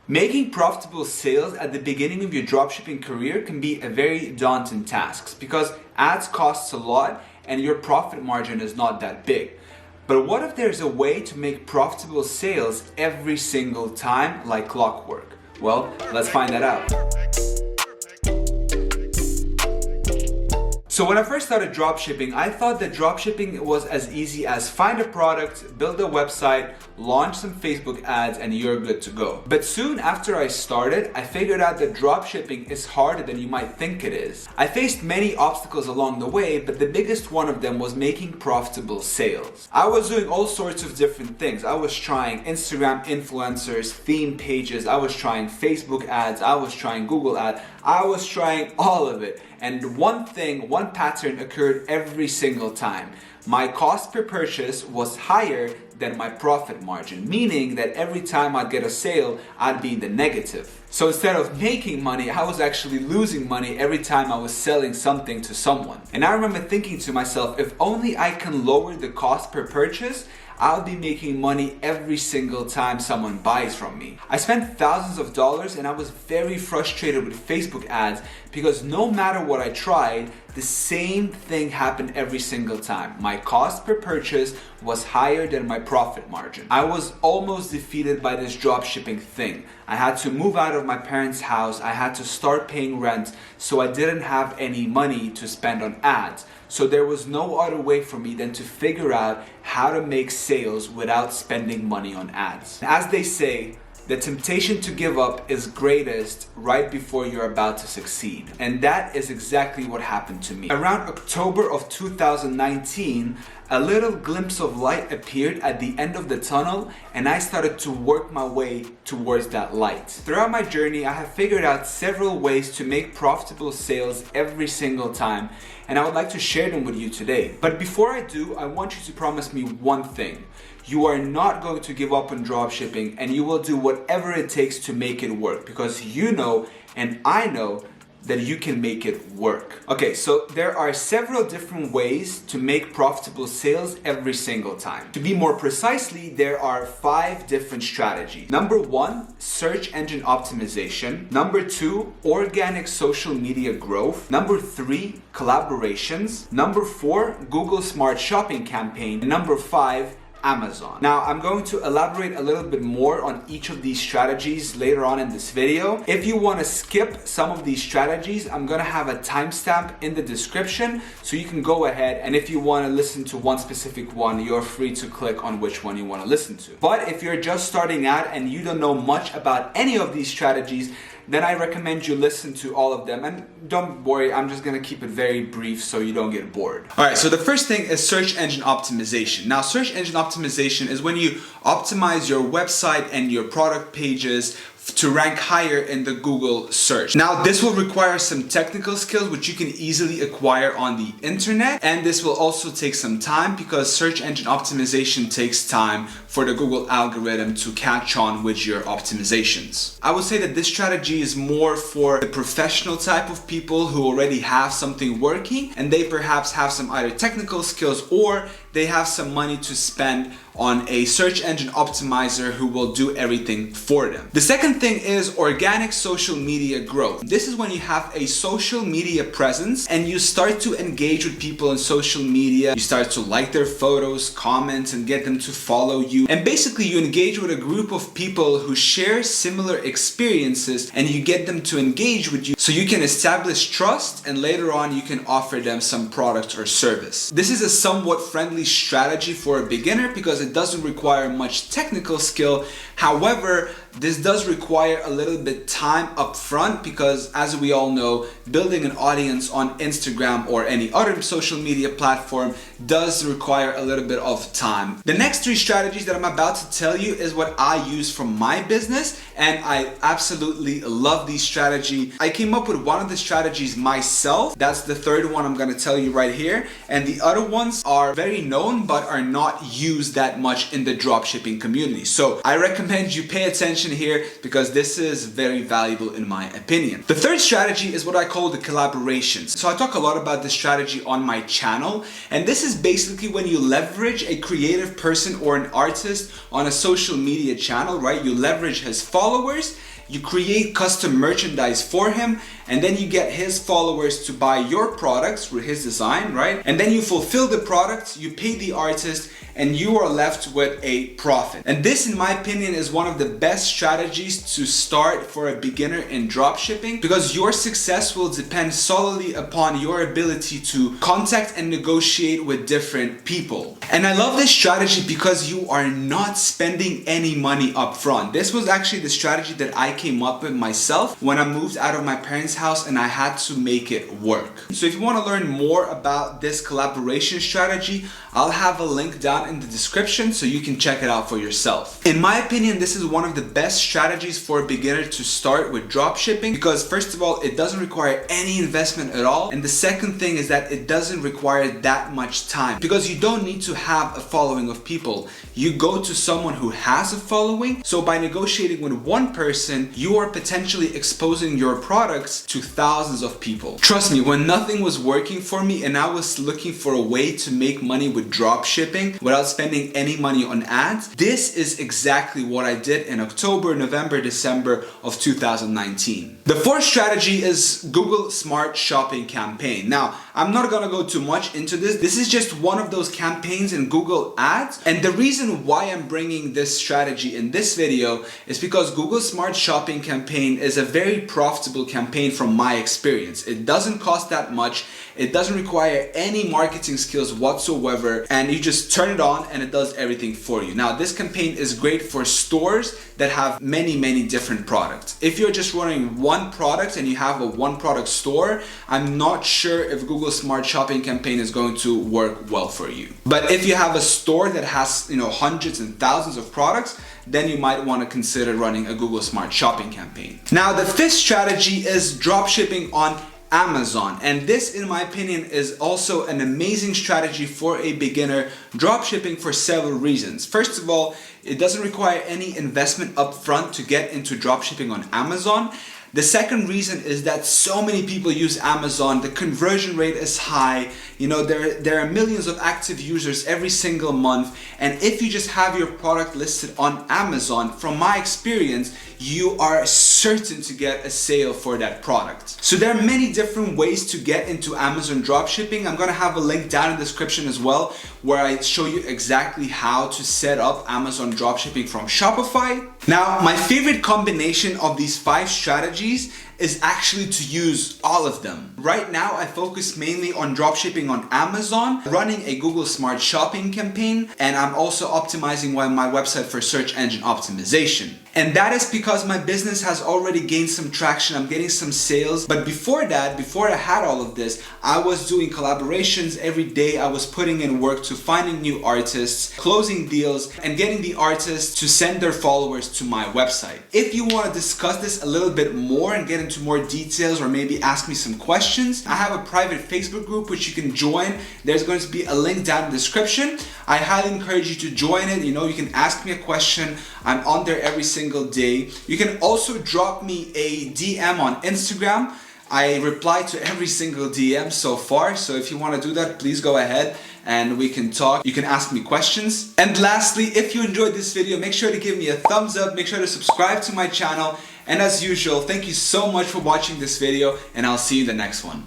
Making profitable sales at the beginning of your dropshipping career can be a very daunting task because ads costs a lot and your profit margin is not that big. But what if there's a way to make profitable sales every single time like clockwork? Well, let's find that out. So when I first started dropshipping, I thought that dropshipping was as easy as find a product, build a website, launch some Facebook ads, and you're good to go. But soon after I started, I figured out that dropshipping is harder than you might think it is. I faced many obstacles along the way, but the biggest one of them was making profitable sales. I was doing all sorts of different things. I was trying Instagram influencers, theme pages, I was trying Facebook ads, I was trying Google ads, I was trying all of it. And one pattern occurred every single time. My cost per purchase was higher than my profit margin, meaning that every time I'd get a sale, I'd be in the negative. So instead of making money, I was actually losing money every time I was selling something to someone. And I remember thinking to myself, if only I can lower the cost per purchase, I'll be making money every single time someone buys from me. I spent thousands of dollars and I was very frustrated with Facebook ads because no matter what I tried, the same thing happened every single time. My cost per purchase was higher than my profit margin. I was almost defeated by this dropshipping thing. I had to move out of my parents' house. I had to start paying rent, so I didn't have any money to spend on ads. So there was no other way for me than to figure out how to make sales without spending money on ads. As they say, the temptation to give up is greatest right before you're about to succeed. And that is exactly what happened to me. Around October of 2019, a little glimpse of light appeared at the end of the tunnel and I started to work my way towards that light. Throughout my journey, I have figured out several ways to make profitable sales every single time, and I would like to share them with you today. But before I do, I want you to promise me one thing. You are not going to give up on dropshipping and you will do whatever it takes to make it work, because you know and I know that you can make it work. Okay, so there are several different ways to make profitable sales every single time. To be more precisely, there are 5 different strategies. Number 1, search engine optimization. Number 2, organic social media growth. Number 3, collaborations. Number 4, Google Smart Shopping campaign. And number 5, Amazon. Now, I'm going to elaborate a little bit more on each of these strategies later on in this video. If you want to skip some of these strategies, I'm going to have a timestamp in the description so you can go ahead, and if you want to listen to one specific one, you're free to click on which one you want to listen to. But if you're just starting out and you don't know much about any of these strategies, then I recommend you listen to all of them. And don't worry, I'm just gonna keep it very brief so you don't get bored. Alright, so the first thing is search engine optimization. Now, search engine optimization is when you optimize your website and your product pages to rank higher in the Google search. Now, this will require some technical skills which you can easily acquire on the internet, and this will also take some time because search engine optimization takes time for the Google algorithm to catch on with your optimizations. I would say that this strategy is more for the professional type of people who already have something working and they perhaps have some either technical skills or they have some money to spend on a search engine optimizer who will do everything for them. The second thing is organic social media growth. This is when you have a social media presence and you start to engage with people on social media. You start to like their photos, comment, and get them to follow you. And basically you engage with a group of people who share similar experiences and you get them to engage with you so you can establish trust and later on you can offer them some product or service. This is a somewhat friendly strategy for a beginner because it doesn't require much technical skill. However, this does require a little bit time up front because, as we all know, building an audience on Instagram or any other social media platform does require a little bit of time. The next 3 strategies that I'm about to tell you is what I use from my business, and I absolutely love these strategies. I came up with one of the strategies myself. That's the third one I'm going to tell you right here, and the other ones are very known but are not used that much in the dropshipping community. So I recommend you pay attention attention here because this is very valuable in my opinion. The third strategy is what I call the collaborations. So I talk a lot about this strategy on my channel, and this is basically when you leverage a creative person or an artist on a social media channel, right? You leverage his followers, you create custom merchandise for him, and then you get his followers to buy your products through his design, right? And then you fulfill the product, you pay the artist, and you are left with a profit. And this, in my opinion, is one of the best strategies to start for a beginner in dropshipping, because your success will depend solely upon your ability to contact and negotiate with different people. And I love this strategy because you are not spending any money up front. This was actually the strategy that I came up with myself when I moved out of my parents' house and I had to make it work. So if you want to learn more about this collaboration strategy, I'll have a link down in the description so you can check it out for yourself. In my opinion, this is one of the best strategies for a beginner to start with dropshipping, because first of all, it doesn't require any investment at all. And the second thing is that it doesn't require that much time, because you don't need to have a following of people. You go to someone who has a following. So by negotiating with one person, you are potentially exposing your products to thousands of people. Trust me, when nothing was working for me and I was looking for a way to make money with dropshipping without spending any money on ads, this is exactly what I did in October, November, December of 2019. The fourth strategy is Google Smart Shopping campaign. Now, I'm not gonna go too much into this. This is just one of those campaigns in Google Ads. And the reason why I'm bringing this strategy in this video is because Google Smart Shopping campaign is a very profitable campaign from my experience. It doesn't cost that much. It doesn't require any marketing skills whatsoever, and you just turn it on and it does everything for you. Now, this campaign is great for stores that have many different products. If you're just running one product and you have a one product store, I'm not sure if Google Smart Shopping campaign is going to work well for you. But if you have a store that has, hundreds and thousands of products, then you might want to consider running a Google Smart Shopping campaign. Now, the fifth strategy is dropshipping on Amazon, and this, in my opinion, is also an amazing strategy for a beginner dropshipping for several reasons. First of all, it doesn't require any investment up front to get into dropshipping on Amazon. The second reason is that so many people use Amazon, the conversion rate is high, there are millions of active users every single month, and if you just have your product listed on Amazon, from my experience, you are certain to get a sale for that product. So there are many different ways to get into Amazon dropshipping. I'm gonna have a link down in the description as well, where I show you exactly how to set up Amazon dropshipping from Shopify. Now, my favorite combination of these 5 strategies is actually to use all of them. Right now, I focus mainly on dropshipping on Amazon, running a Google Smart Shopping campaign, and I'm also optimizing my website for search engine optimization. And that is because my business has already gained some traction. I'm getting some sales. But before that, before I had all of this, I was doing collaborations every day. I was putting in work to finding new artists, closing deals, and getting the artists to send their followers to my website. If you want to discuss this a little bit more and get into more details, or maybe ask me some questions, I have a private Facebook group which you can join. There's going to be a link down in the description. I highly encourage you to join it. You can ask me a question. I'm on there every single day. You can also drop me a DM on Instagram. I reply to every single DM so far, so if you want to do that, please go ahead and we can talk. You can ask me questions. And lastly, if you enjoyed this video, make sure to give me a thumbs up, make sure to subscribe to my channel, and as usual, thank you so much for watching this video, and I'll see you in the next one.